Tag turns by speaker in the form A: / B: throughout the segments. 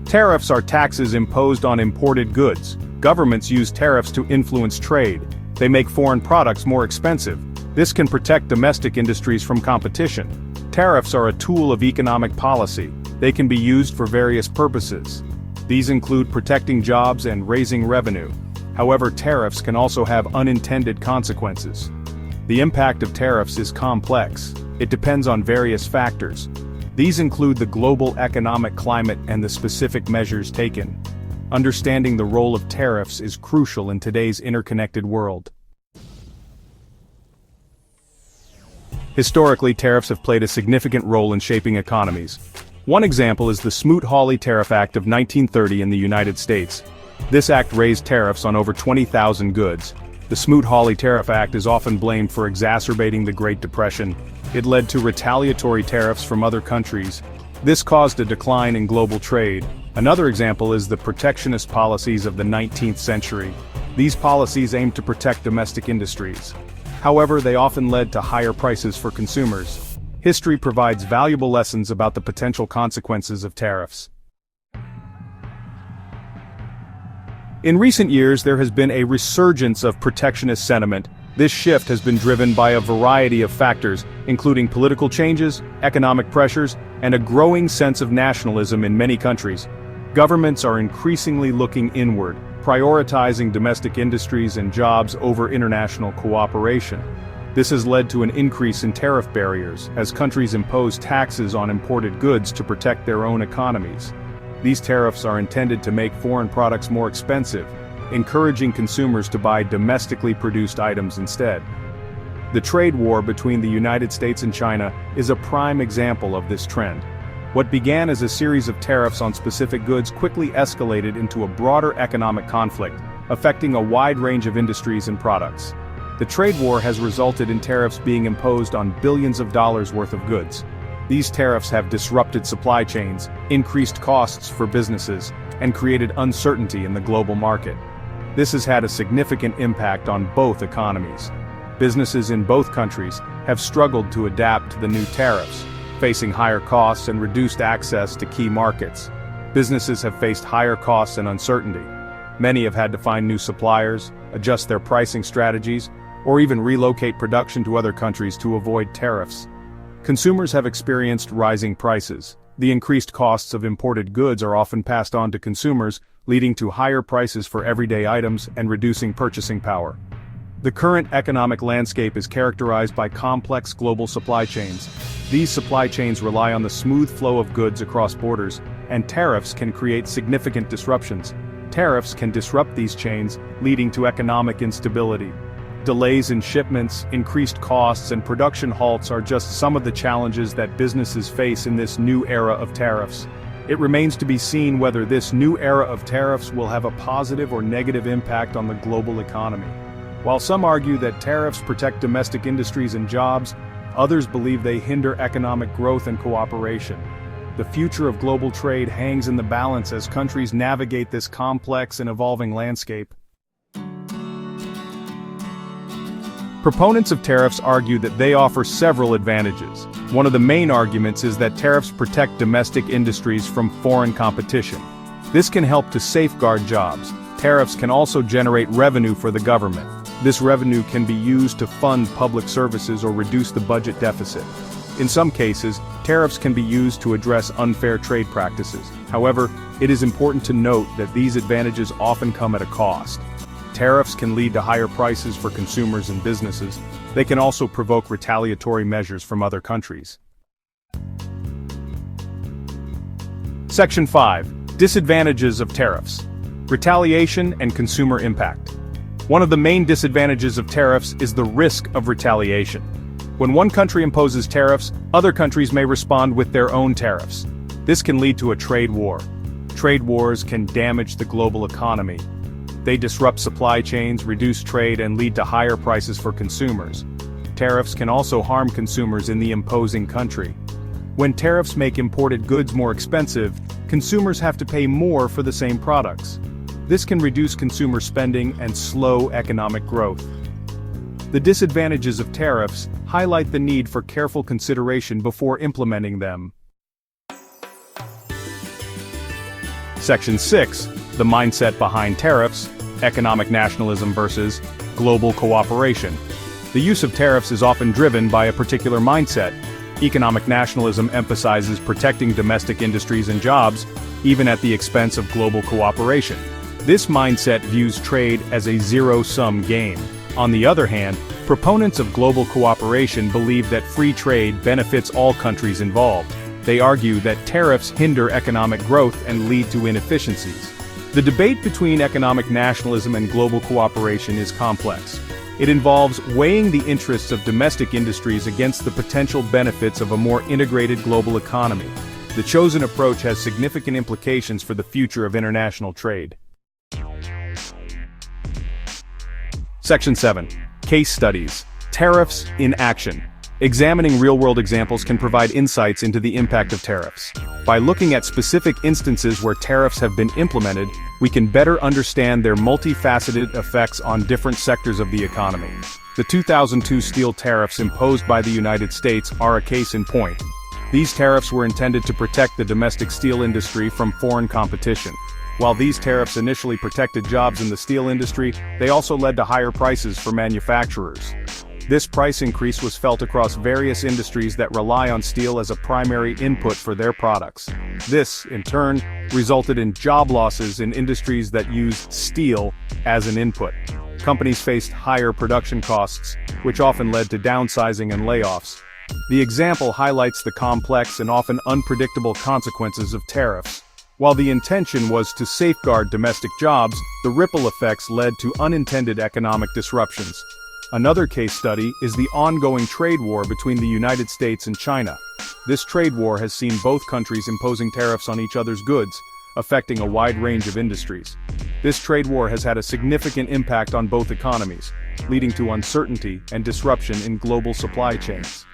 A: Tariffs are taxes imposed on imported goods. Governments use tariffs to influence trade. They make foreign products more expensive. This can protect domestic industries from competition. Tariffs are a tool of economic policy. They can be used for various purposes. These include protecting jobs and raising revenue. However, tariffs can also have unintended consequences. The impact of tariffs is complex. It depends on various factors. These include the global economic climate and the specific measures taken. Understanding the role of tariffs is crucial in today's interconnected world. Historically, tariffs have played a significant role in shaping economies. One example is the Smoot-Hawley Tariff Act of 1930 in the United States. This act raised tariffs on over 20,000 goods. The Smoot-Hawley Tariff Act is often blamed for exacerbating the Great Depression. It led to retaliatory tariffs from other countries. This caused a decline in global trade. Another example is the protectionist policies of the 19th century. These policies aimed to protect domestic industries. However, they often led to higher prices for consumers. History provides valuable lessons about the potential consequences of tariffs. In recent years, there has been a resurgence of protectionist sentiment. This shift has been driven by a variety of factors, including political changes, economic pressures, and a growing sense of nationalism in many countries. Governments are increasingly looking inward, prioritizing domestic industries and jobs over international cooperation. This has led to an increase in tariff barriers, as countries impose taxes on imported goods to protect their own economies. These tariffs are intended to make foreign products more expensive, encouraging consumers to buy domestically produced items instead. The trade war between the United States and China is a prime example of this trend. What began as a series of tariffs on specific goods quickly escalated into a broader economic conflict, affecting a wide range of industries and products. The trade war has resulted in tariffs being imposed on billions of dollars worth of goods. These tariffs have disrupted supply chains, increased costs for businesses, and created uncertainty in the global market. This has had a significant impact on both economies. Businesses in both countries have struggled to adapt to the new tariffs, facing higher costs and reduced access to key markets. Businesses have faced higher costs and uncertainty. Many have had to find new suppliers, adjust their pricing strategies, or even relocate production to other countries to avoid tariffs. Consumers have experienced rising prices. The increased costs of imported goods are often passed on to consumers, leading to higher prices for everyday items and reducing purchasing power. The current economic landscape is characterized by complex global supply chains. These supply chains rely on the smooth flow of goods across borders, and tariffs can create significant disruptions. Tariffs can disrupt these chains, leading to economic instability. Delays in shipments, increased costs, and production halts are just some of the challenges that businesses face in this new era of tariffs. It remains to be seen whether this new era of tariffs will have a positive or negative impact on the global economy. While some argue that tariffs protect domestic industries and jobs, others believe they hinder economic growth and cooperation. The future of global trade hangs in the balance as countries navigate this complex and evolving landscape. Proponents of tariffs argue that they offer several advantages. One of the main arguments is that tariffs protect domestic industries from foreign competition. This can help to safeguard jobs. Tariffs can also generate revenue for the government. This revenue can be used to fund public services or reduce the budget deficit. In some cases, tariffs can be used to address unfair trade practices. However, it is important to note that these advantages often come at a cost. Tariffs can lead to higher prices for consumers and businesses. They can also provoke retaliatory measures from other countries. Section 5. Disadvantages of tariffs. Retaliation and consumer impact. One of the main disadvantages of tariffs is the risk of retaliation. When one country imposes tariffs, other countries may respond with their own tariffs. This can lead to a trade war. Trade wars can damage the global economy. They disrupt supply chains, reduce trade, and lead to higher prices for consumers. Tariffs can also harm consumers in the imposing country. When tariffs make imported goods more expensive, consumers have to pay more for the same products. This can reduce consumer spending and slow economic growth. The disadvantages of tariffs highlight the need for careful consideration before implementing them. Section 6, the mindset behind tariffs, economic nationalism versus global cooperation. The use of tariffs is often driven by a particular mindset. Economic nationalism emphasizes protecting domestic industries and jobs, even at the expense of global cooperation. This mindset views trade as a zero-sum game. On the other hand, proponents of global cooperation believe that free trade benefits all countries involved. They argue that tariffs hinder economic growth and lead to inefficiencies. The debate between economic nationalism and global cooperation is complex. It involves weighing the interests of domestic industries against the potential benefits of a more integrated global economy. The chosen approach has significant implications for the future of international trade. Section 7. Case Studies. Tariffs in Action. Examining real-world examples can provide insights into the impact of tariffs. By looking at specific instances where tariffs have been implemented, we can better understand their multifaceted effects on different sectors of the economy. The 2002 steel tariffs imposed by the United States are a case in point. These tariffs were intended to protect the domestic steel industry from foreign competition. While these tariffs initially protected jobs in the steel industry, they also led to higher prices for manufacturers. This price increase was felt across various industries that rely on steel as a primary input for their products. This, in turn, resulted in job losses in industries that use steel as an input. Companies faced higher production costs, which often led to downsizing and layoffs. The example highlights the complex and often unpredictable consequences of tariffs. While the intention was to safeguard domestic jobs, the ripple effects led to unintended economic disruptions. Another case study is the ongoing trade war between the United States and China. This trade war has seen both countries imposing tariffs on each other's goods, affecting a wide range of industries. This trade war has had a significant impact on both economies, leading to uncertainty and disruption in global supply chains.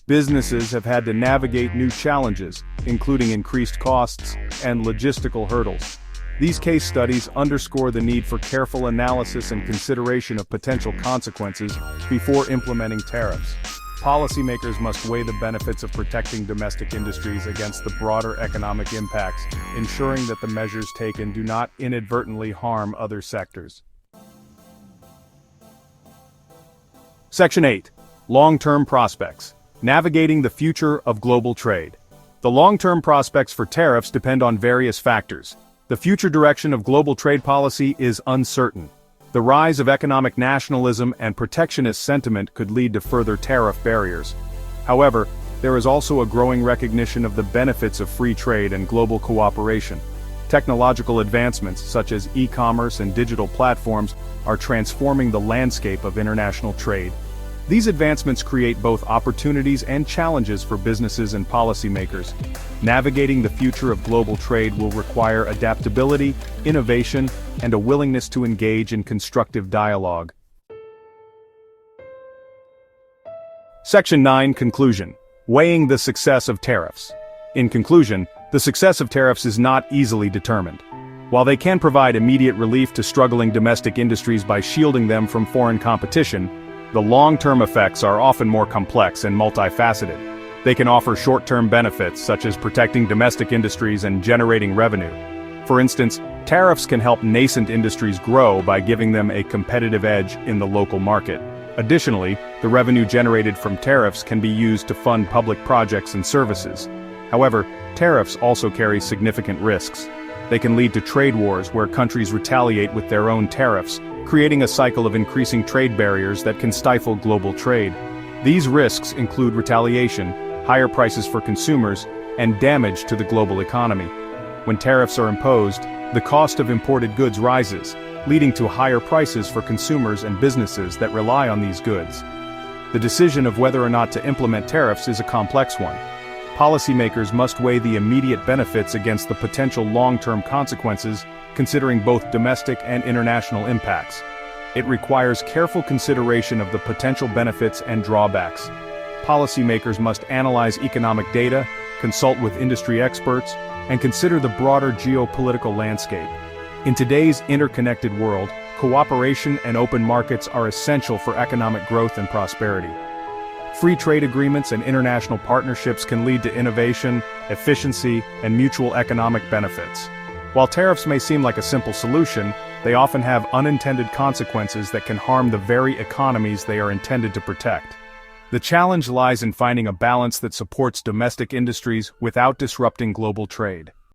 A: Businesses have had to navigate new challenges, including increased costs and logistical hurdles. These case studies underscore the need for careful analysis and consideration of potential consequences before implementing tariffs. Policymakers must weigh the benefits of protecting domestic industries against the broader economic impacts, ensuring that the measures taken do not inadvertently harm other sectors. Section 8. Long-term prospects. Navigating the future of global trade. The long-term prospects for tariffs depend on various factors. The future direction of global trade policy is uncertain. The rise of economic nationalism and protectionist sentiment could lead to further tariff barriers. However, there is also a growing recognition of the benefits of free trade and global cooperation. Technological advancements such as e-commerce and digital platforms are transforming the landscape of international trade. These advancements create both opportunities and challenges for businesses and policymakers. Navigating the future of global trade will require adaptability, innovation, and a willingness to engage in constructive dialogue. Section 9. Conclusion. Weighing the success of tariffs. In conclusion, the success of tariffs is not easily determined. While they can provide immediate relief to struggling domestic industries by shielding them from foreign competition, the long-term effects are often more complex and multifaceted. They can offer short-term benefits such as protecting domestic industries and generating revenue. For instance, tariffs can help nascent industries grow by giving them a competitive edge in the local market. Additionally, the revenue generated from tariffs can be used to fund public projects and services. However, tariffs also carry significant risks. They can lead to trade wars where countries retaliate with their own tariffs, creating a cycle of increasing trade barriers that can stifle global trade. These risks include retaliation, higher prices for consumers, and damage to the global economy. When tariffs are imposed, the cost of imported goods rises, leading to higher prices for consumers and businesses that rely on these goods. The decision of whether or not to implement tariffs is a complex one. Policymakers must weigh the immediate benefits against the potential long-term consequences, considering both domestic and international impacts. It requires careful consideration of the potential benefits and drawbacks. Policymakers must analyze economic data, consult with industry experts, and consider the broader geopolitical landscape. In today's interconnected world, cooperation and open markets are essential for economic growth and prosperity. Free trade agreements and international partnerships can lead to innovation, efficiency, and mutual economic benefits. While tariffs may seem like a simple solution, they often have unintended consequences that can harm the very economies they are intended to protect. The challenge lies in finding a balance that supports domestic industries without disrupting global trade.